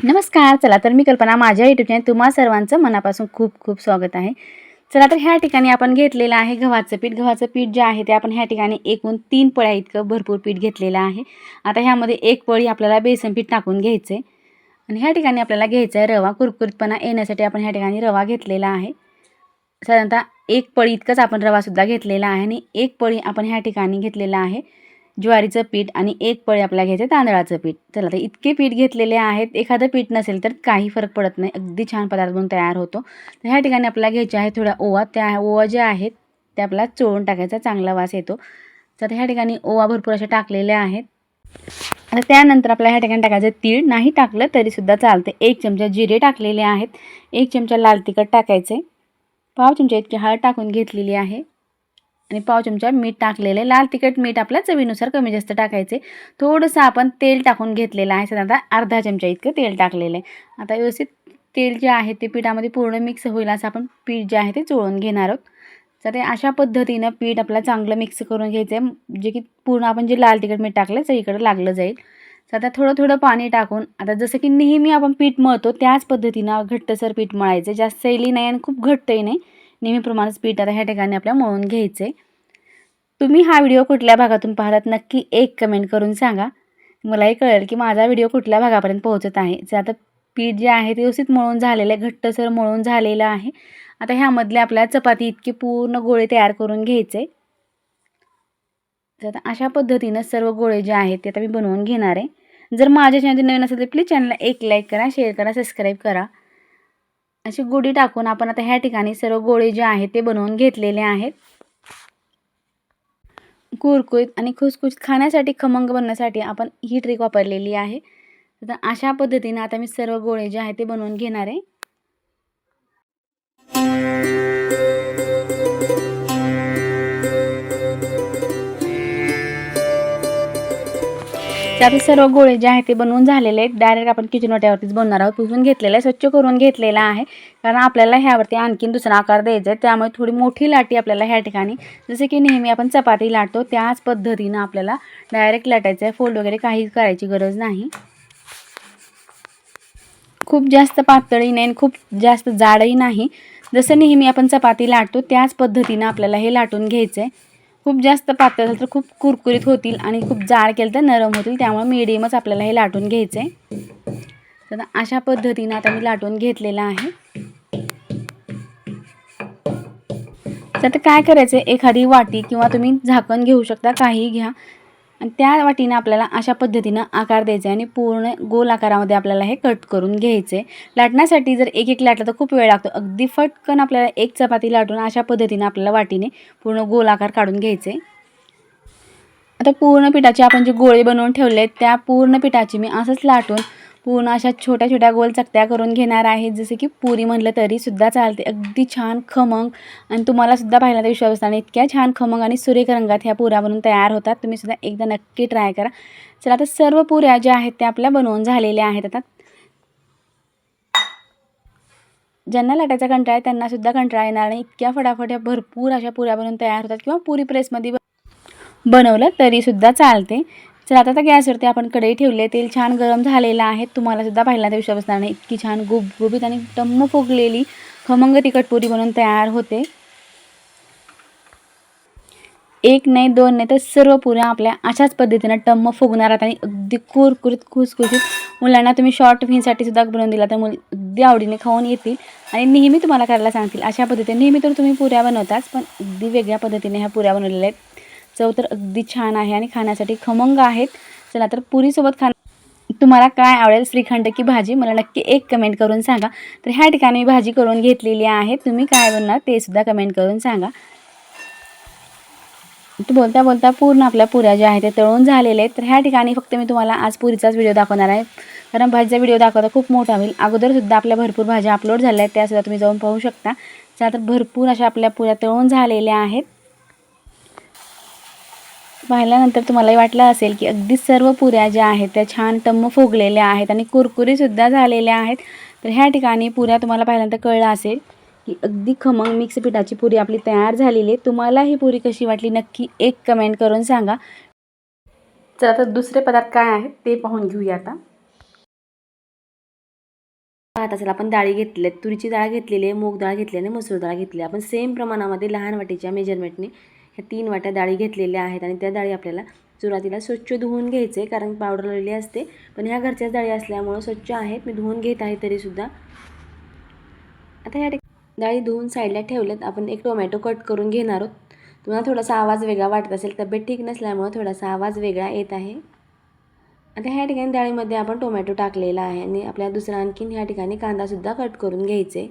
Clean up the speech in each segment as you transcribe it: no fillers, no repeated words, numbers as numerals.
नमस्कार. चला तर मी कल्पना, माझ्या यूट्यूब चॅनल तुम्हा सर्वांचं मनापासून खूप खूप स्वागत आहे. चला तर ह्या ठिकाणी आपण घेतलेलं आहे गव्हाचं पीठ. गव्हाचं पीठ जे आहे ते आपण ह्या ठिकाणी एकूण 3 पळ्या इतकं भरपूर पीठ घेतलेलं आहे. आता ह्यामध्ये 1 पळी आपल्याला बेसन पीठ टाकून घ्यायचं आहे आणि ह्या ठिकाणी आपल्याला घ्यायचा आहे रवा. कुरकुरीतपणा येण्यासाठी आपण ह्या ठिकाणी रवा घेतलेला आहे. साधारणतः 1 पळी इतकंच आपण रवासुद्धा घेतलेला आहे आणि 1 पळी आपण ह्या ठिकाणी घेतलेलं आहे ज्वारीचं पीठ आणि 1 पळी आपल्याला घ्यायचं तांदळाचं पीठ. चला तर इतके पीठ घेतलेले आहेत. एखादं पीठ नसेल तर काही फरक पडत नाही, अगदी छान पदार्थ बनून तयार होतो. तर ह्या ठिकाणी आपल्याला घ्यायचे आहे थोडा ओवा. त्या ओवा जे आहेत ते आपल्याला चोळून टाकायचा, चांगला वास येतो. तर ह्या ठिकाणी ओवा भरपूर असे टाकलेले आहेत. आता त्यानंतर आपल्याला ह्या ठिकाणी टाकायचं तीळ. नाही टाकलं तरीसुद्धा चालते. 1 चमचा जिरे टाकलेले आहेत. 1 चमचा लाल तिखट टाकायचे. पाव चमचा इतकी हळद टाकून घेतलेली आहे आणि पाव चमचा मीठ टाकलेले. लाल तिखट मीठ आपल्या चवीनुसार कमी जास्त टाकायचे. थोडंसं आपण तेल टाकून घेतलेलं आहे. साधारणतः अर्धा चमचा इतकं तेल टाकलेलं आहे. आता व्यवस्थित तेल जे आहे ते पिठामध्ये पूर्ण मिक्स होईल असं आपण पीठ जे आहे ते चोळून घेणार आहोत. तर ते अशा पद्धतीनं पीठ आपल्याला चांगलं मिक्स करून घ्यायचं आहे, जे की पूर्ण आपण जे लाल तिखट मीठ टाकलं सगळीकडे लागलं जाईल. तर आता थोडं थोडं पाणी टाकून, आता जसं की नेहमी आपण पीठ मळतो त्याच पद्धतीनं घट्टसर पीठ मळायचं. जास्त सैली नाही आणि खूप घट्टही नाही, नेहमीप्रमाणेच पीठ आता ह्या ठिकाणी आपल्याला मळून घ्यायचं आहे. तुम्ही हा व्हिडिओ कुठल्या भागातून पाहतात नक्की एक कमेंट करून सांगा. मलाही कळेल की माझा व्हिडिओ कुठल्या भागापर्यंत पोहोचत आहे. तर आता पीठ जे आहे ते व्यवस्थित मळून झालेलं आहे, घट्टसर मळून झालेलं आहे. आता ह्यामधले आपल्याला चपाती इतके पूर्ण गोळे तयार करून घ्यायचे. तर आता अशा पद्धतीनं सर्व गोळे जे आहेत ते आता मी बनवून घेणार आहे. जर माझ्या चॅनल नवीन असेल तर प्लीज चॅनलला एक लाईक करा, शेअर करा, सबस्क्राईब करा. अशी गोळी टाकून आपण आता ह्या ठिकाणी सर्व गोळे जे आहेत ते बनवून घेतलेले आहेत. कुरकुरीत आणि खुसखुशीत खाण्यासाठी, खमंग बनण्यासाठी आपण ही ट्रिक वापरलेली आहे. तर अशा पद्धतीने आता मी सर्व गोळे जे आहेत ते बनवून घेणार आहे. त्यात सर्व गोळे जे आहेत ते बनवून झालेले आहेत. डायरेक्ट आपण किचन वाट्यावरतीच बनवणार आहोत. पुसून घेतलेलं आहे, स्वच्छ करून घेतलेला आहे, कारण आपल्याला ह्यावरती आणखीन दुसरा आकार द्यायचा आहे. त्यामुळे थोडी मोठी लाटी आपल्याला ह्या ठिकाणी, जसे की नेहमी आपण चपाती लाटतो त्याच पद्धतीनं आपल्याला डायरेक्ट लाटायचं आहे. फोल्ड वगैरे काही करायची गरज नाही. खूप जास्त पातळही नाही आणि खूप जास्त जाडही नाही. जसं नेहमी आपण चपाती लाटतो त्याच पद्धतीनं आपल्याला हे लाटून घ्यायचं आहे. खूप जास्त पातळ झालं तर खूप कुरकुरीत होतील आणि खूप जाड केलं तर नरम होतील. त्यामुळे मीडियमच आपल्याला हे लाटून घ्यायचं आहे. तर अशा पद्धतीनं आता मी लाटून घेतलेलं आहे. तर आता काय करायचं आहे, एखादी वाटी किंवा तुम्ही झाकण घेऊ शकता, काहीही घ्या आणि त्या वाटीनं आपल्याला अशा पद्धतीनं आकार द्यायचा आहे आणि पूर्ण गोल आकारामध्ये आपल्याला हे कट करून घ्यायचं आहे. लाटण्यासाठी जर एक एक लाटलं तर खूप वेळ लागतो. अगदी फटकन आपल्याला एक चपाती लाटून अशा पद्धतीनं आपल्याला वाटीने पूर्ण गोल आकार काढून घ्यायचे. आता पूर्ण पिठाचे आपण जे गोळे बनवून ठेवले आहेत त्या पूर्ण पिठाची मी असंच लाटून पूर्ण अशा छोट्या छोट्या गोल चकत्या करून घेणार आहे. जसे की पुरी म्हटलं तरीसुद्धा चालते. अगदी छान खमंग आणि तुम्हालासुद्धा पाहिला तर विश्वास बसणार नाही, इतक्या छान खमंग आणि सुरेख रंगात ह्या पुऱ्या बनवून तयार होतात. तुम्हीसुद्धा एकदा नक्की ट्राय करा. चला आता सर्व पुऱ्या ज्या आहेत त्या आपल्या बनवून झालेल्या आहेत. आता ज्यांना लाटायचा कंटाळा आहे त्यांनासुद्धा कंटाळा येणार नाही. इतक्या फटाफट ह्या भरपूर अशा पुऱ्या बनवून तयार होतात, किंवा पुरी प्रेसमध्ये बनवलं तरीसुद्धा चालते. चला आता गॅसवरती आपण कढई ठेवली आहे. तेल छान गरम झालेलं आहे. तुम्हालासुद्धा पाहिला तर विश्वास बसणार नाही, इतकी छान गुबगुबीत आणि टम्म फुगलेली खमंग तिखट पुरी बनवून तयार होते. एक नाही, दोन नाही, तर सर्व पुऱ्या आपल्या अशाच पद्धतीनं टम्म फुगणार आहेत आणि अगदी कुरकुरीत खुसखुशीत. मुलांना तुम्ही शॉर्ट फिनसाठी सुद्धा बनवून दिला तर मुलं अगदी आवडीने खाऊन येतील आणि नेहमी तुम्हाला करायला सांगतील. अशा पद्धतीने नेहमी तर तुम्ही पुऱ्या बनवताच, पण अगदी वेगळ्या पद्धतीने ह्या पुऱ्या बनवलेल्या आहेत. चव तर अगदी छान आहे आणि खाण्यासाठी खमंग आहेत. चला तर पुरीसोबत तुम्हाला काय आवडेल, श्रीखंड की भाजी, मला नक्की एक कमेंट करून सांगा. तर ह्या ठिकाणी मी भाजी करून घेतलेली आहे. तुम्ही काय बनवणार ते सुद्धा कमेंट करून सांगा. बोलता बोलता पूर्ण आपल्या पुऱ्या ज्या आहेत ते तळून झालेले आहेत. तर ह्या ठिकाणी फक्त मी तुम्हाला आज पुरीचाच व्हिडिओ दाखवणार आहे, कारण भाजीचा व्हिडिओ दाखवता खूप मोठा होईल. अगोदरसुद्धा आपल्या भरपूर भाज्या अपलोड झाल्या आहेत, त्यासुद्धा तुम्ही जाऊन पाहू शकता. तर भरपूर अशा आपल्या पुऱ्या तळून झालेल्या आहेत. पाहिल्यानंतर तुम्हालाही वाटलं असेल की अगदी सर्व पुऱ्या ज्या आहेत त्या छान टम्म फुगलेल्या आहेत आणि कुरकुरीसुद्धा झालेल्या आहेत. तर ह्या ठिकाणी पुऱ्या तुम्हाला पाहिल्यानंतर कळलं असेल की अगदी खमंग मिक्स पिठाची पुरी आपली तयार झालेली आहे. तुम्हाला ही पुरी कशी वाटली नक्की एक कमेंट करून सांगा. चला तर दुसरे पदार्थ काय आहेत ते पाहून घेऊया आता. पाहत असाल आपण डाळी घेतल्या आहेत. तुरीची डाळ घेतलेली आहे, मूग डाळ घेतली आणि मसूर डाळ घेतली. आपण सेम प्रमाणामध्ये लहान वाटीच्या मेजरमेंटने ह्या 3 वाट्या डाळी घेतलेल्या आहेत आणि त्या डाळी आपल्याला सुरुवातीला स्वच्छ धुवून घ्यायचे, कारण पावडर लावलेली असते. पण ह्या घरच्याच डाळी असल्यामुळे स्वच्छ आहेत. मी धुवून घेत आहे तरीसुद्धा. आता ह्या डाळी धुवून साईडला ठेवल्यात. आपण एक टोमॅटो कट करून घेणार आहोत. तुम्हाला थोडासा आवाज वेगळा वाटत असेल, तब्येत ठीक नसल्यामुळे थोडासा आवाज वेगळा येत आहे. आता ह्या ठिकाणी डाळीमध्ये आपण टोमॅटो टाकलेला आहे आणि आपल्याला दुसरा आणखीन ह्या ठिकाणी कांदासुद्धा कट करून घ्यायचे.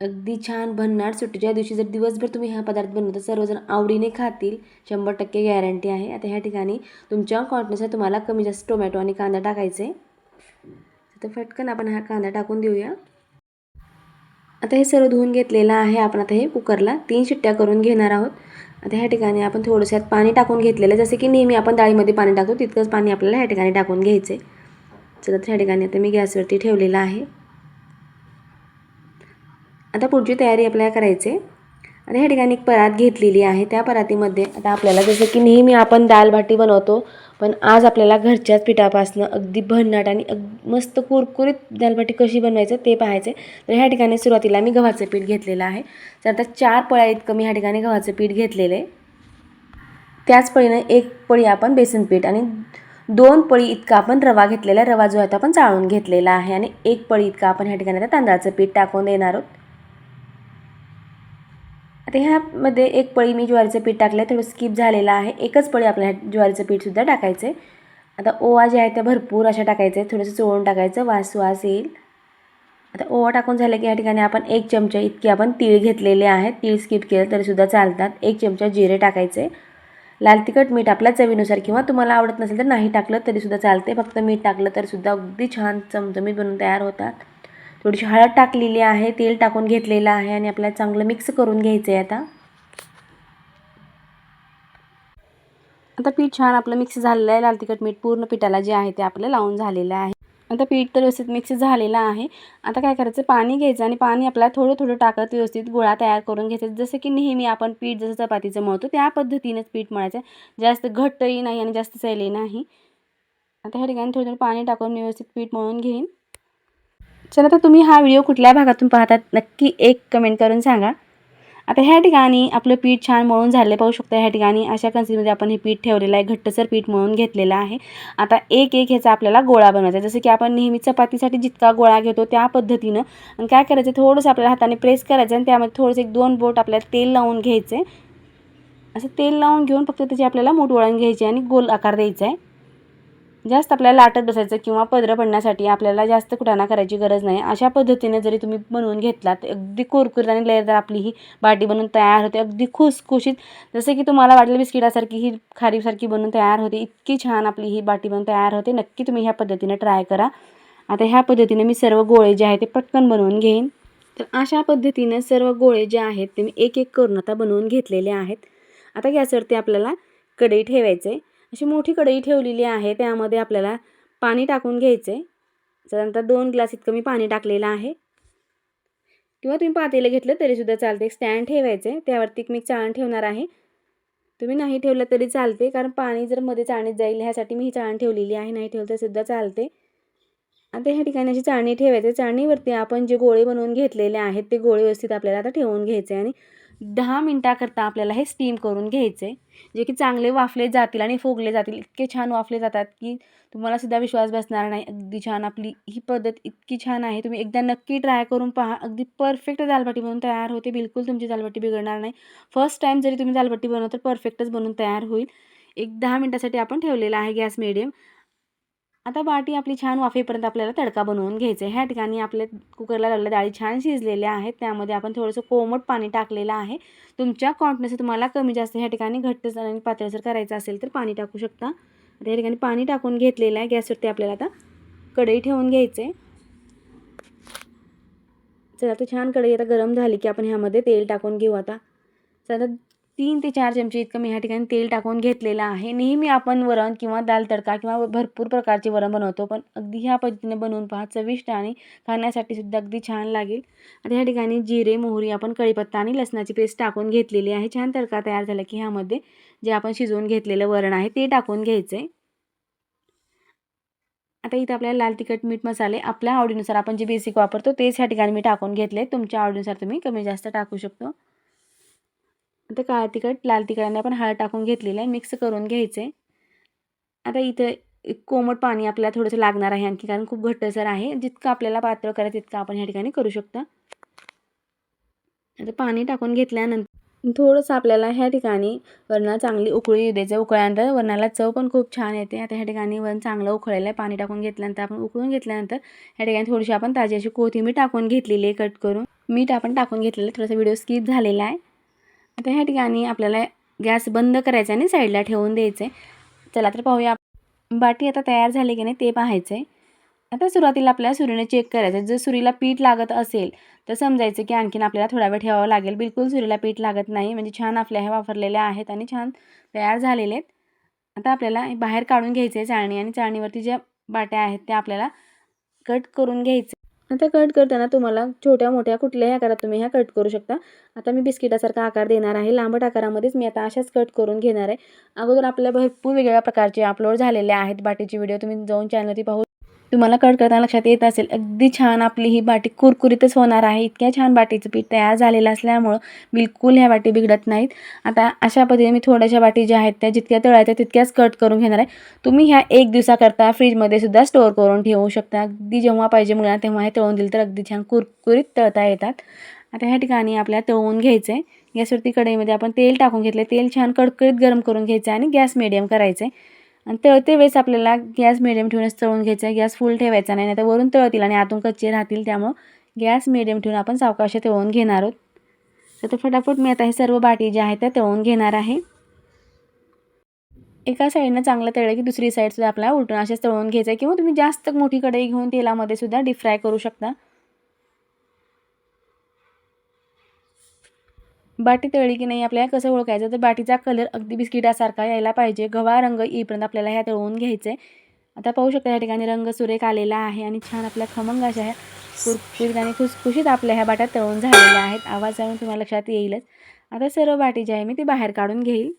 अगदी छान भन्नाट सुट्टीच्या दिवशी जर दिवसभर तुम्ही हा पदार्थ बनवता, सर्वजण आवडीने खातील, 100% गॅरंटी आहे. आता ह्या ठिकाणी तुमच्या क्वांटिटीनुसार तुम्हाला कमी जास्त टोमॅटो आणि कांदा टाकायचे. तर फटकन आपण हा कांदा टाकून देऊया. आता हे सर्व धुवून घेतलेलं आहे. आपण आता हे कुकरला 3 शिट्ट्या करून घेणार आहोत. आता ह्या ठिकाणी आपण थोडंसं पाणी टाकून घेतलेलं आहे. जसे की नेहमी आपण डाळीमध्ये पाणी टाकतो तितकंच पाणी आपल्याला ह्या ठिकाणी टाकून घ्यायचे. चला, ह्या ठिकाणी आता मी गॅसवरती ठेवलेला आहे. आता पुढची तयारी आपल्याला करायची आहे. आता ह्या ठिकाणी एक परात घेतलेली आहे. त्या परातीमध्ये आता आपल्याला जसं की नेहमी आपण दाल बाटी बनवतो, पण आज आपल्याला घरच्याच पिठापासून अगदी भन्नाट आणि मस्त कुरकुरीत दाल बाटी कशी बनवायचं ते पाहायचं. तर ह्या ठिकाणी सुरुवातीला मी गव्हाचं पीठ घेतलेलं आहे. तर आता 4 पळ्या इतकं मी ह्या ठिकाणी गव्हाचं पीठ घेतलेलं आहे. त्याच पळीनं 1 पळी आपण बेसन पीठ आणि 2 पळी इतका आपण रवा घेतलेला आहे. रवा जो आहे तो आपण चाळून घेतलेला आहे आणि 1 पळी इतका आपण ह्या ठिकाणी आता तांदळाचं पीठ टाकून देणार आहोत. आता ह्यामध्ये 1 पळी मी ज्वारीचं पीठ टाकलं आहे, थोडं स्किप झालेलं आहे. 1च पळी आपल्याला ज्वारीचं पीठसुद्धा टाकायचं आहे. आता ओवा जे आहे त्या भरपूर अशा टाकायचं आहे, थोडंसं चोळून टाकायचं, वास येईल. आता ओवा टाकून झालं की या ठिकाणी आपण 1 चमचा इतके आपण तीळ घेतलेले आहेत. तीळ स्किप केलं तरीसुद्धा चालतात. 1 चमचा जिरे टाकायचे. लाल तिखट मीठ आपल्या चवीनुसार, किंवा तुम्हाला आवडत नसेल तर नाही टाकलं तरीसुद्धा चालते. फक्त मीठ टाकलं तरीसुद्धा अगदी छान चमचमीत बनून तयार होतात. थोडीशी हळद टाकलेली आहे, तेल टाकून घेतलेलं आहे आणि आपल्याला चांगलं मिक्स करून घ्यायचं आहे. आता पीठ छान आपलं मिक्स झालेलं आहे. लाल तिखट मीठ पूर्ण पिठाला जे आहे ते आपलं लावून झालेलं आहे. आता पीठ तर व्यवस्थित मिक्स झालेलं आहे. आता काय करायचं, पाणी घ्यायचं आणि पाणी आपल्याला थोडं थोडं टाकत व्यवस्थित गोळा तयार करून घ्यायचा. जसं की नेहमी आपण पीठ जसं चपातीचं मळतो त्या पद्धतीनेच पीठ मळायचं. जास्त घट्टही नाही आणि जास्त सैलही नाही. आता ह्या ठिकाणी थोडं थोडं पाणी टाकून व्यवस्थित पीठ मळून घेईन. चला, तर तुम्ही हा व्हिडिओ कुठल्या भागातून पाहतात नक्की एक कमेंट करून सांगा. आता ह्या ठिकाणी आपलं पीठ छान मळून झाले, पाहू शकता. ह्या ठिकाणी अशा कन्सिस्टन्सीमध्ये आपण हे पीठ ठेवलेलं आहे, घट्टसर पीठ मळून घेतलेलं आहे. आता एक ह्याचा आपल्याला गोळा बनवायचा, जसं की आपण नेहमी चपातीसाठी जितका गोळा घेतो त्या पद्धतीनं. आणि काय करायचं, थोडंसं आपल्याला हाताने प्रेस करायचं आणि त्यामध्ये थोडंसं 1-2 बोट आपल्याला तेल लावून घ्यायचे. असं तेल लावून घेऊन फक्त त्याची आपल्याला मूठ वळण घ्यायची आणि गोल आकार द्यायचा आहे. जास्त आपल्याला लाटत बसायचं किंवा पदरं पडण्यासाठी आपल्याला जास्त कुटाणा करायची गरज नाही. अशा पद्धतीने जरी तुम्ही बनवून घेतलात, अगदी कुरकुरीत आणि लेअरदार आपली ही बाटी बनवून तयार होते. अगदी खुसखुशीत, जसं की तुम्हाला वाटलं बिस्किटासारखी ही खारीसारखी बनवून तयार होते. इतकी छान आपली ही बाटी बनवून तयार होते. नक्की तुम्ही ह्या पद्धतीने ट्राय करा. आता ह्या पद्धतीने मी सर्व गोळे जे आहेत ते पटकन बनवून घेईन. तर अशा पद्धतीने सर्व गोळे जे आहेत ते मी एक करून आता बनवून घेतलेले आहेत. आता गॅसवरती आपल्याला कढई ठेवायचे. अशी मोठी कढई ठेवलेली आहे, त्यामध्ये आपल्याला पाणी टाकून घ्यायचे. साधारणतः 2 ग्लास इतकं मी पाणी टाकलेलं आहे, किंवा तुम्ही पातेलं घेतलं तरीसुद्धा चालते. एक स्टँड ठेवायचे, त्यावरती मी चाळण ठेवणार आहे. तुम्ही नाही ठेवलं तरी चालते, कारण पाणी जर मध्ये चाळणीत जाईल ह्यासाठी मी ही चाळण ठेवलेली आहे. नाही ठेवलं तरीसुद्धा चालते. आता ह्या ठिकाणी अशी चाळणी ठेवायची. चाळणीवरती आपण जे गोळे बनवून घेतलेले आहेत ते गोळे व्यवस्थित आपल्याला आता ठेवून घ्यायचे आणि 10 मिनटाकरता आपल्याला हे स्टीम करून घ्यायचे, जे की चांगले वाफले जातील आणि फुगले जातील. इतके छान वाफले जातात की तुम्हाला सुद्धा विश्वास बसणार नाही. अगदी छान आपली ही पद्धत इतकी छान आहे. तुम्ही एकदा नक्की ट्राय करून पहा. अगदी परफेक्ट दालबाटी बनवून तयार होते. बिलकुल तुमची दालबाटी बिघडणार नाही. फर्स्ट टाईम जरी तुम्ही दालबाटी बनवता तर परफेक्टच बनवून तयार होईल. एक 10 मिनटासाठी आपण ठेवलेला आहे गॅस मीडियम. आता बाटी आपली छान वाफेपर्यंत आपल्याला तडका बनवून घ्यायचा आहे. ह्या ठिकाणी आपल्या कुकरला लावलेल्या डाळी छान शिजलेल्या आहेत. त्यामध्ये आपण थोडंसं कोमट पाणी टाकलेलं आहे. तुमच्या क्वांटिटीनुसार तुम्हाला कमी जास्त ह्या ठिकाणी घट्टसर आणि पातळसर करायचं असेल तर पाणी टाकू शकता. आता या ठिकाणी पाणी टाकून घेतलेलं आहे. गॅसवरती आपल्याला आता कढई ठेवून घ्यायचे. चला, आता छान कढई आता गरम झाली की आपण ह्यामध्ये तेल टाकून घेऊ. आता चला, 3 ते 4 चमचे इतकं मी ह्या ठिकाणी तेल टाकून घेतलेलं आहे. नेहमी आपण वरण किंवा दाल तडका किंवा भरपूर प्रकारचे वरण बनवतो, पण अगदी ह्या पद्धतीने बनवून पहा. चविष्ट आणि खाण्यासाठी सुद्धा अगदी छान लागेल. आता ह्या ठिकाणी जिरे, मोहरी, आपण कढीपत्ता आणि लसणाची पेस्ट टाकून घेतलेली आहे. छान तडका तयार झाला की ह्यामध्ये जे आपण शिजवून घेतलेलं वरण आहे ते टाकून घ्यायचं आहे. आता इथं आपल्याला लाल तिखट, मीठ, मसाले आपल्या आवडीनुसार आपण जे बेसिक वापरतो तेच ह्या ठिकाणी मी टाकून घेतले. तुमच्या आवडीनुसार तुम्ही कमी जास्त टाकू शकतो. आता काळं तिखट, लाल तिखटाने आपण हळद टाकून घेतलेलं आहे. मिक्स करून घ्यायचे. आता इथं एक कोमट पाणी आपल्याला थोडंसं लागणार आहे आणखी, कारण खूप घट्टसर आहे. जितकं आपल्याला पातळ करायचं तितकं आपण ह्या ठिकाणी करू शकता. आता पाणी टाकून घेतल्यानंतर थोडंसं आपल्याला ह्या ठिकाणी वरणाला चांगली उकळी येऊ द्यायचं. उकळल्यानंतर वरणाला चव पण खूप छान येते. आता ह्या ठिकाणी वरण चांगलं उकळलेलं आहे. पाणी टाकून घेतल्यानंतर आपण उकळून घेतल्यानंतर ह्या ठिकाणी थोडीशी आपण ताजी अशी कोथिंबीर टाकून घेतलेली आहे कट करून. मीठ आपण टाकून घेतलेलं आहे. थोडासा व्हिडिओ स्किप झालेला आहे. आता ह्या ठिकाणी आपल्याला गॅस बंद करायचा आणि साईडला ठेवून द्यायचं आहे. चला तर पाहूया बाटी आता तयार झाली की नाही ते पाहायचं आहे. आता सुरुवातीला आपल्याला सुरीने चेक करायचं. जर सुरीला पीठ लागत असेल तर समजायचं की आणखीन आपल्याला थोडा वेळ ठेवावं लागेल. बिलकुल सुरीला पीठ लागत नाही, म्हणजे छान आपल्या ह्या वापरलेल्या आहेत आणि छान तयार झालेले आहेत. आता आपल्याला बाहेर काढून घ्यायचं आहे चाळणी, आणि चाळणीवरती ज्या बाट्या आहेत त्या आपल्याला कट करून घ्यायचं. आता कट करताना तुम्हाला छोट्या मोठ्या कुठल्याही आकारात तुम्ही ह्या कट करू शकता. आता मी बिस्किटासारखा आकार देणार आहे. लांबट आकारामध्येच मी आता अशाच कट करून घेणार आहे. अगोदर आपल्याला भरपूर वेगवेगळ्या प्रकारचे अपलोड झालेले आहेत बाटीची व्हिडिओ, तुम्ही जाऊन चॅनलवरती पाहू. तुम्हाला कट करताना लक्षात येत असेल, अगदी छान आपली ही बाटी कुरकुरीतच होणार आहे. इतक्या छान बाटीचं पीठ तयार झालेलं असल्यामुळं बिलकुल ह्या बाटी बिघडत नाहीत. आता अशा पद्धतीने मी थोड्याशा बाटी ज्या आहेत त्या जितक्या तळायच्या तितक्याच कट करून घेणार आहे. तुम्ही ह्या 1 दिवसाकरता फ्रीजमध्ये सुद्धा स्टोअर करून ठेवू शकता. अगदी जेव्हा पाहिजे मुलांना तेव्हा हे तळून दिलं तर अगदी छान कुरकुरीत तळता येतात. आता ह्या ठिकाणी आपल्याला तळून घ्यायचं आहे. गॅसवरती कढईमध्ये आपण तेल टाकून घेतलं. तेल छान कडकडीत गरम करून घ्यायचं आणि गॅस मिडियम करायचं आहे. आणि तळते वेळेस आपल्याला गॅस मिडियम ठेवूनच तळून घ्यायचा आहे. गॅस फुल ठेवायचा नाही, तर वरून तळतील आणि आतून कच्चे राहतील. त्यामुळं गॅस मिडियम ठेवून आपण सावकाश तळून घेणार आहोत. तर फटाफट मी आता हे सर्व बाटी ज्या आहेत त्या तळून घेणार आहे. एका साईडनं चांगलं तळलं की दुसरी साईडसुद्धा आपल्याला उलटून असेच तळून घ्यायचं आहे, किंवा तुम्ही जास्त मोठी कढई घेऊन तेलामध्ये सुद्धा डीप फ्राय करू शकता. बाटी तळली की नाही आपल्याला कसं ओळखायचं, तर बाटीचा कलर अगदी बिस्किटासारखा यायला पाहिजे. गव्हा रंग येईपर्यंत आपल्याला ह्या तळून घ्यायचं आहे. आता पाहू शकता या ठिकाणी रंग सुरेख आलेला आहे आणि छान आपल्या खमंग अशा ह्या कुरकुरीत आणि खुसखुशीत आपल्या ह्या बाट्या तळून झालेल्या आहेत. आवाज जाऊन तुम्हाला लक्षात येईलच. आता सर्व बाटी जी आहे मी ती बाहेर काढून घेईल.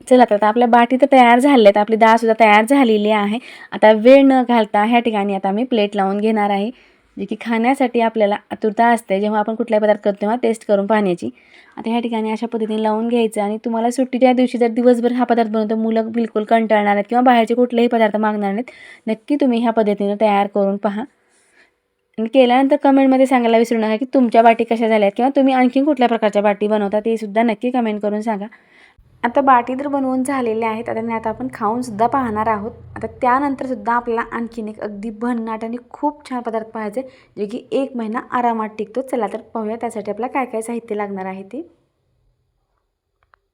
चला आता आपल्या बाटी तर तयार झाल्या आहेत. आपली डाळसुद्धा तयार झालेली आहे. आता वेळ न घालता ह्या ठिकाणी आता मी प्लेट लावून घेणार आहे. जे की खाण्यासाठी आपल्याला आतुरता असते जेव्हा आपण कुठलाही पदार्थ करतो तेव्हा टेस्ट करून पाहण्याची. आता ह्या ठिकाणी अशा पद्धतीने लावून घ्यायचं, आणि तुम्हाला सुट्टीच्या दिवशी जर दिवसभर हा पदार्थ बनवतो मुलं बिलकुल कंटाळणार आहेत किंवा बाहेरचे कुठलेही पदार्थ मागणार नाहीत. नक्की तुम्ही ह्या पद्धतीने तयार करून पहा आणि केल्यानंतर कमेंटमध्ये सांगायला विसरू नका की तुमच्या बाटी कशा झाल्या आहेत, किंवा तुम्ही आणखीन कुठल्या प्रकारच्या बाटी बनवता ते सुद्धा नक्की कमेंट करून सांगा. आता बाटी तर बनवून झालेल्या आहेत. आता आपण खाऊनसुद्धा पाहणार आहोत. आता त्यानंतरसुद्धा आपल्याला आणखीन एक अगदी भन्नाट आणि खूप छान पदार्थ पाहायचे जे की 1 महिना आरामात टिकतो. चला तर पाहूया त्यासाठी आपल्याला काय काय साहित्य लागणार आहे ते.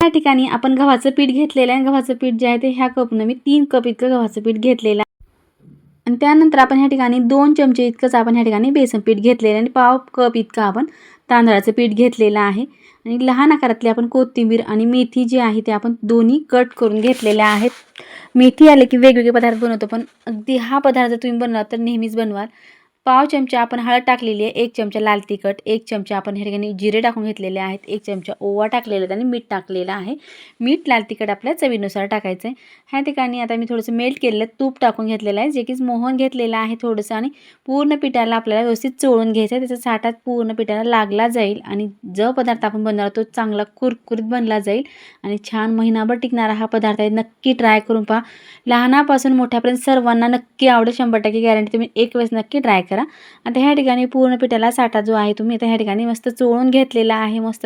या ठिकाणी आपण गव्हाचं पीठ घेतलेलं आहे. गव्हाचं पीठ जे आहे ते ह्या कपनं मी 3 कप इतकं गव्हाचं पीठ घेतलेलं आहे. आणि त्यानंतर आपण ह्या ठिकाणी 2 चमचे इतकंच आपण ह्या ठिकाणी बेसन पीठ घेतलेलं आहे आणि पाव कप इतकं आपण तांदळाचं पीठ घेतलेलं आहे. आणि लहान आकारातली आपण कोथिंबीर आणि मेथी जी आहे ते आपण दोन्ही कट करून घेतलेल्या आहेत. मेथी आले की वेगवेगळे पदार्थ बनवतो, पण अगदी हा पदार्थ तुम्ही बनवा तर नेहमीच बनवाल. पाव चमचा आपण हळद टाकलेली आहे, 1 चमचा लाल तिखट, 1 चमचा आपण ह्या ठिकाणी जिरे टाकून घेतलेले आहेत, 1 चमचा ओवा टाकलेला आहे आणि मीठ टाकलेलं आहे. मीठ लाल तिखट आपल्या चवीनुसार टाकायचं आहे. ह्या ठिकाणी आता मी थोडंसं मेल्ट केलेलं तूप टाकून घेतलेलं आहे, जे की मोहन घेतलेलं आहे थोडंसं, आणि पूर्ण पिठाला आपल्याला व्यवस्थित चोळून घ्यायचं आहे. त्याचा साठा पूर्ण पिठाला लागला जाईल आणि जो पदार्थ आपण बनवणार तो चांगला कुरकुरीत बनला जाईल आणि छान महिनाभर टिकणारा हा पदार्थ आहे. नक्की ट्राय करून पहा. लहानापासून मोठ्यापर्यंत सर्वांना नक्की आवडेल, 100% गॅरंटी. तुम्ही एक वेळेस नक्की ट्राय करा. आता ह्या ठिकाणी पूर्ण पिठाला साठा जो आहे तुम्ही आता ह्या ठिकाणी मस्त चोळून घेतलेला आहे. मस्त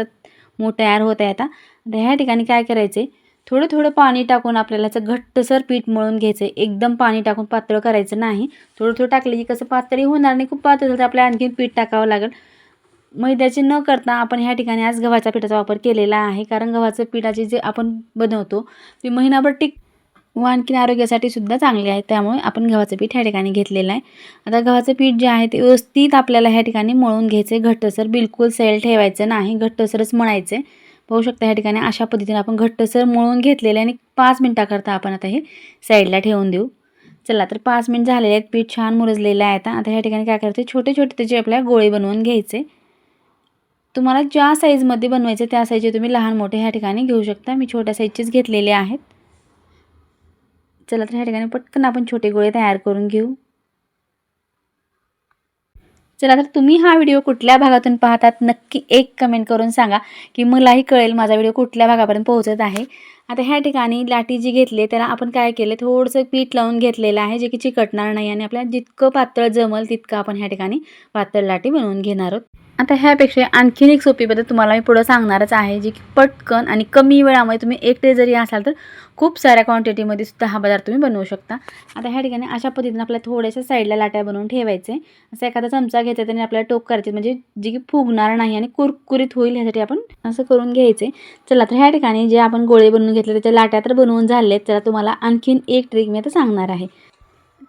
मऊ तयार होत आहे. आता ह्या ठिकाणी काय करायचं आहे, थोडं थोडं पाणी टाकून आपल्याला असं घट्टसर पीठ मळून घ्यायचं आहे. एकदम पाणी टाकून पातळ करायचं नाही. थोडं थोडं टाकलं की कसं पातळी होणार नाही, खूप पातळ झालं तर आपल्याला आणखीन पीठ टाकावं लागेल. मैद्याचे न करता आपण ह्या ठिकाणी आज गव्हाच्या पिठाचा वापर केलेला आहे, कारण गव्हाचं पिठाचे जे आपण बनवतो ते महिनाभर व आणखीन आरोग्यासाठी सुद्धा चांगले आहे. त्यामुळे आपण गव्हाचं पीठ ह्या ठिकाणी घेतलेलं आहे. आता गव्हाचं पीठ जे आहे ते व्यवस्थित आपल्याला ह्या ठिकाणी मळून घ्यायचं आहे. घट्टसर बिलकुल सैल ठेवायचं नाही, घट्टसरच मळायचं आहे. पाहू शकता ह्या ठिकाणी अशा पद्धतीने आपण घट्टसर मळून घेतलेलं आहे आणि 5 मिनिटाकरता आपण आता हे साईडला ठेवून देऊ. चला तर 5 मिनिट झालेले आहेत. पीठ छान मुरजलेलं आहे. आता ह्या ठिकाणी काय करायचं, छोटे छोटे त्याचे आपल्याला गोळे बनवून घ्यायचे. तुम्हाला ज्या साईजमध्ये बनवायचे त्या साईजचे तुम्ही लहान मोठे ह्या ठिकाणी घेऊ शकता. मी छोट्या साईजचेच घेतलेले आहेत. चला तर ह्या ठिकाणी पटकन आपण छोटे गोळे तयार करून घेऊ. चला तर तुम्ही हा व्हिडिओ कुठल्या भागातून पाहतात नक्की एक कमेंट करून सांगा की मलाही कळेल माझा व्हिडिओ कुठल्या भागापर्यंत पोहोचत आहे. आता ह्या ठिकाणी लाटी जी घेतली त्याला आपण काय केले, थोडंसं पीठ लावून घेतलेलं आहे जे की चिकटणार नाही आणि आपल्याला जितकं पातळ जमल तितकं आपण ह्या ठिकाणी पातळ लाटी बनवून घेणार आहोत. आता ह्यापेक्षा आणखीन एक सोपी पद्धत तुम्हाला मी पुढे सांगणारच आहे, जी की पटकन आणि कमी वेळामध्ये तुम्ही एकटे जरी असाल तर खूप साऱ्या क्वांटिटीमध्ये सुद्धा हा पदार्थ तुम्ही बनवू शकता. आता ह्या ठिकाणी अशा पद्धतीने आपल्याला थोड्याशा साईडला लाट्या बनवून ठेवायचे. असं एखादा चमचा घ्यायचा आणि आपल्याला टोक करायचे, म्हणजे जी की फुगणार नाही आणि कुरकुरीत होईल ह्यासाठी आपण असं करून घ्यायचे. चला तर ह्या ठिकाणी जे आपण गोळे बनवून घेतले त्याच्या लाट्या तर बनवून झालेत. चला तुम्हाला आणखीन एक ट्रिक मी आता सांगणार आहे.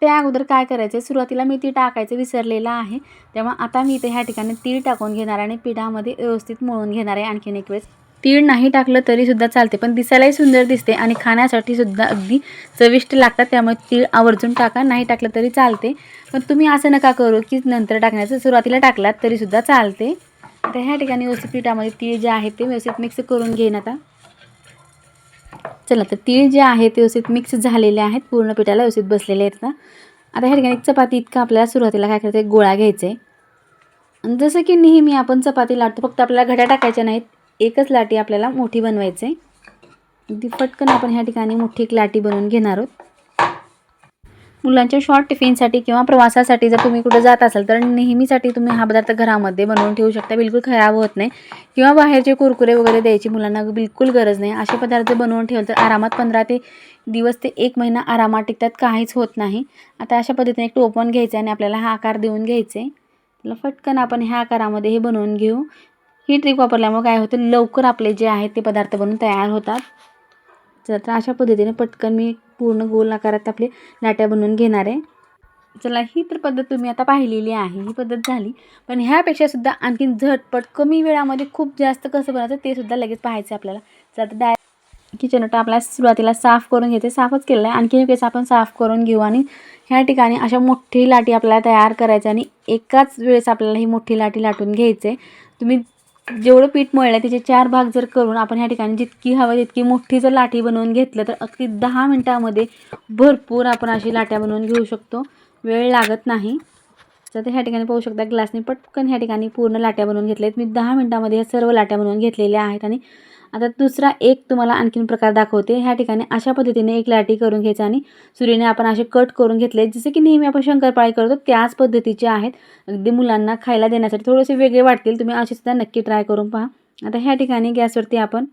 त्या अगोदर काय करायचं, सुरुवातीला मी तीळ टाकायचं विसरलेलं आहे, तेव्हा आता मी इथे ह्या ठिकाणी तीळ टाकून घेणार आणि पिठामध्ये व्यवस्थित मळून घेणार आहे. आणखीन एक वेळेस तीळ नाही टाकलं तरीसुद्धा चालते, पण दिसायलाही सुंदर दिसते आणि खाण्यासाठी सुद्धा अगदी चविष्ट लागतात. त्यामुळे तीळ आवर्जून टाका, नाही टाकलं तरी चालते. पण तुम्ही असं नका करू की नंतर टाकण्याचं, सुरुवातीला टाकलात तरीसुद्धा चालते. तर ह्या ठिकाणी व्यवस्थित पिठामध्ये तीळ जे आहे ते व्यवस्थित मिक्स करून घेईन आता. चला तर तीळ जे आहे ते व्यवस्थित मिक्स झालेले आहेत, पूर्ण पिठाला व्यवस्थित बसलेले आहेत. आता ह्या ठिकाणी चपाती इतका आपल्याला सुरुवातीला काय करायचं, गोळा घ्यायचे. आणि जसं की नेहमी आपण चपाती लाटतो, फक्त आपल्याला घड्या टाकायच्या नाहीत, एकच लाटी आपल्याला मोठी बनवायची. अगदी पटकन आपण ह्या ठिकाणी मोठी एक लाटी बनवून घेणार आहोत. मुलांच्या शॉर्ट टिफिनसाठी किंवा प्रवासासाठी जर तुम्ही कुठे जात असाल तर नेहमीसाठी तुम्ही हा पदार्थ घरामध्ये बनवून ठेवू शकता, बिलकुल खराब होत नाही. किंवा बाहेरचे कुरकुरे वगैरे द्यायची मुलांना बिलकुल गरज नाही. असे पदार्थ बनवून ठेवलं तर आरामात 15 दिवस ते 1 महिना आरामात टिकतात, काहीच होत नाही. आता अशा पद्धतीने एक टोपण घ्यायचं आणि आपल्याला हा आकार देऊन घ्यायचे. त्याला फटकन आपण ह्या आकारामध्ये हे बनवून घेऊ. ही ट्रिक वापरल्यामुळे काय होतं, लवकर आपले जे आहेत ते पदार्थ बनवून तयार होतात. तर अशा पद्धतीने पटकन मी पूर्ण गोल आकारात आपली लाट्या बनवून घेणार आहे. चला ही तर पद्धत तुम्ही आता पाहिलेली आहे, ही पद्धत झाली. पण ह्यापेक्षा सुद्धा आणखीन झटपट कमी वेळामध्ये खूप जास्त कसं बनायचं ते सुद्धा लगेच पाहायचं आपल्याला. तर डायरेक्ट किचन ओटा आपल्याला सुरुवातीला साफ करून घ्यायचे. साफच केलेलं आहे, आणखीन एक वेळेस आपण साफ करून घेऊ. आणि ह्या ठिकाणी अशा मोठी लाटी आपल्याला तयार करायची आणि एकाच वेळेस आपल्याला ही मोठी लाटी लाटून घ्यायचे. तुम्ही जेवढं पीठ मळलं त्याचे 4 भाग जर करून आपण ह्या ठिकाणी जितकी हवी तितकी मोठी जर लाटी बनवून घेतलं तर अगदी 10 मिनिटामध्ये भरपूर आपण अशी लाट्या बनवून घेऊ शकतो, वेळ लागत नाही. तर ह्या ठिकाणी पाहू शकता ग्लासने पटकन ह्या ठिकाणी पूर्ण लाट्या बनवून घेतल्या आहेत. मी 10 मिनिटामध्ये ह्या सर्व लाट्या बनवून घेतलेल्या आहेत. आणि आता दुसरा एक तुम्हाला आणखीन प्रकार दाखवते. ह्या ठिकाणी अशा पद्धतीने एक लाटी करून घ्यायचं आणि सुरीने आपण असे कट करून घेतले, जसे की नेहमी आपण शंकरपाळी करतो त्याच पद्धतीचे आहेत. अगदी मुलांना खायला देण्यासाठी थोडेसे वेगळे वाटतील, तुम्ही असे सुद्धा नक्की ट्राय करून पहा. आता ह्या ठिकाणी गॅसवरती आपण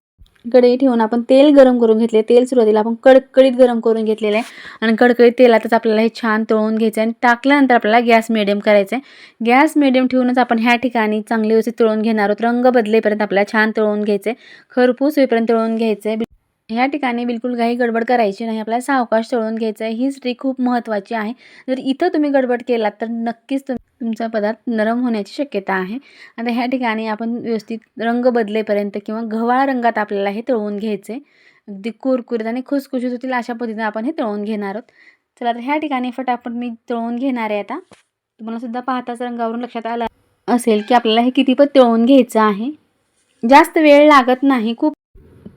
कढई ठेवून आपण तेल गरम करून घेतले. तेल सुरुवातीला आपण कडकडीत गरम करून घेतलेलं आहे आणि कडकडीत तेलातच आपल्याला हे छान तळून घ्यायचं आहे. आणि टाकल्यानंतर आपल्याला गॅस मिडियम करायचा आहे. गॅस मिडियम ठेवूनच आपण ह्या ठिकाणी चांगली व्यवस्थित तळून घेणार आहोत. रंग बदलेपर्यंत आपल्याला छान तळून घ्यायचं आहे, खरपूस होईपर्यंत तळून घ्यायचं आहे. ह्या ठिकाणी बिलकुल काही गडबड करायची नाही, आपल्याला सावकाश तळून घ्यायचं आहे. हीच ट्रिक खूप महत्त्वाची आहे. जर इथं तुम्ही गडबड केलात तर नक्कीच तुमचा पदार्थ नरम होण्याची शक्यता आहे. आता ह्या ठिकाणी आपण व्यवस्थित रंग बदलेपर्यंत किंवा गव्हाळ रंगात आपल्याला हे तळून घ्यायचे. अगदी कुरकुरीत आणि खुसखुशीत होतील अशा पद्धतीने आपण हे तळून घेणार आहोत. चला तर ह्या ठिकाणी फटाफट मी तळून घेणार आहे. आता तुम्हाला सुद्धा पाहताच रंगावरून लक्षात आलं असेल की आपल्याला हे कितीपत तळून घ्यायचं आहे. जास्त वेळ लागत नाही, खूप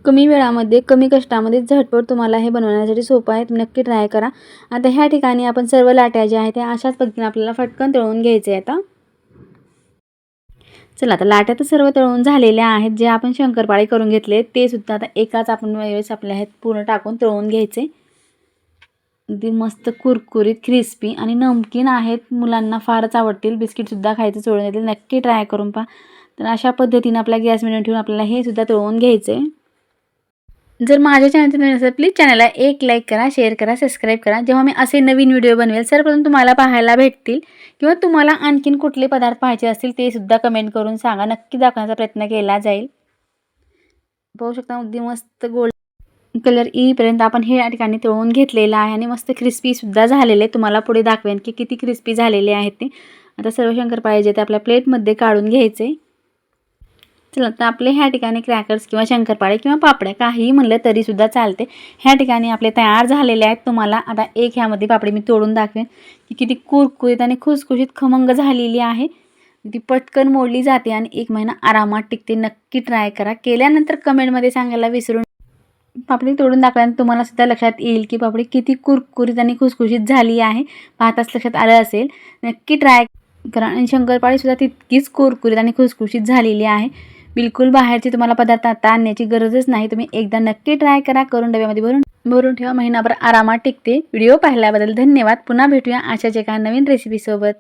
कमी वेळामध्ये कमी कष्टामध्ये झटपट तुम्हाला हे बनवण्यासाठी सोपं आहे. तुम्ही नक्की ट्राय करा. आता ह्या ठिकाणी आपण सर्व लाट्या ज्या आहेत त्या अशाच पद्धतीने आपल्याला फटकन तळून घ्यायचे आहे. आता चला आता लाट्या तर सर्व तळून झालेल्या आहेत. जे आपण शंकरपाळी करून घेतले ते सुद्धा आता एकाच आपण वेळेस आपल्या ह्यात पूर्ण टाकून तळून घ्यायचे. अगदी मस्त कुरकुरीत क्रिस्पी आणि नमकीन आहेत, मुलांना फारच आवडतील. बिस्किटसुद्धा खायचं सोडून येतील, नक्की ट्राय करून पहा. तर अशा पद्धतीने आपला गॅस मिडियम ठेवून आपल्याला हे सुद्धा तळून घ्यायचे. जर माझ्या चॅनलचे नवीन असेल प्लीज चॅनलला एक लाईक करा, शेअर करा, सबस्क्राईब करा. जेव्हा मी असे नवीन व्हिडिओ बनवेल सर्वप्रथम तुम्हाला पाहायला भेटतील. किंवा तुम्हाला आणखीन कुठले पदार्थ पाहायचे असतील ते सुद्धा कमेंट करून सांगा, नक्की दाखवण्याचा प्रयत्न केला जाईल. पाहू शकता अगदी मस्त गोल्ड कलर येईपर्यंत आपण हे या ठिकाणी तळून घेतलेलं आहे आणि मस्त क्रिस्पीसुद्धा झालेले. तुम्हाला पुढे दाखवेन की किती क्रिस्पी झालेले आहेत ते. आता सर्व शंकरपाळे जे ते आपल्या प्लेटमध्ये काढून घ्यायचे. चला तर आपले ह्या ठिकाणी क्रॅकर्स किंवा शंकरपाळे किंवा पापड्या काहीही म्हणलं तरीसुद्धा चालते. ह्या ठिकाणी आपले तयार झालेले आहेत. तुम्हाला आता एक ह्यामध्ये पापडी मी तोडून दाखवेन की किती कुरकुरीत आणि खुसखुशीत खमंग झालेली आहे. ती पटकन मोडली जाते आणि 1 महिना आरामात टिकते. नक्की ट्राय करा. केल्यानंतर कमेंटमध्ये सांगायला विसरू पापडी तोडून दाखवल्यानंतर तुम्हाला सुद्धा लक्षात येईल की पापडी किती कुरकुरीत आणि खुसखुशीत झाली आहे. पाहताच लक्षात आलं असेल. नक्की ट्राय करा. आणि शंकरपाळी सुद्धा तितकीच कुरकुरीत आणि खुसखुशीत झालेली आहे. बिलकुल बाहेरचे तुम्हाला पदार्थ आता आणण्याची गरजच नाही. तुम्ही एकदा नक्की ट्राय करा. करून डब्यामध्ये भरून ठेवा. महिनाभर आरामात टिकते. व्हिडिओ पाहिल्याबद्दल धन्यवाद. पुन्हा भेटूया अशाच एका नवीन रेसिपीसोबत.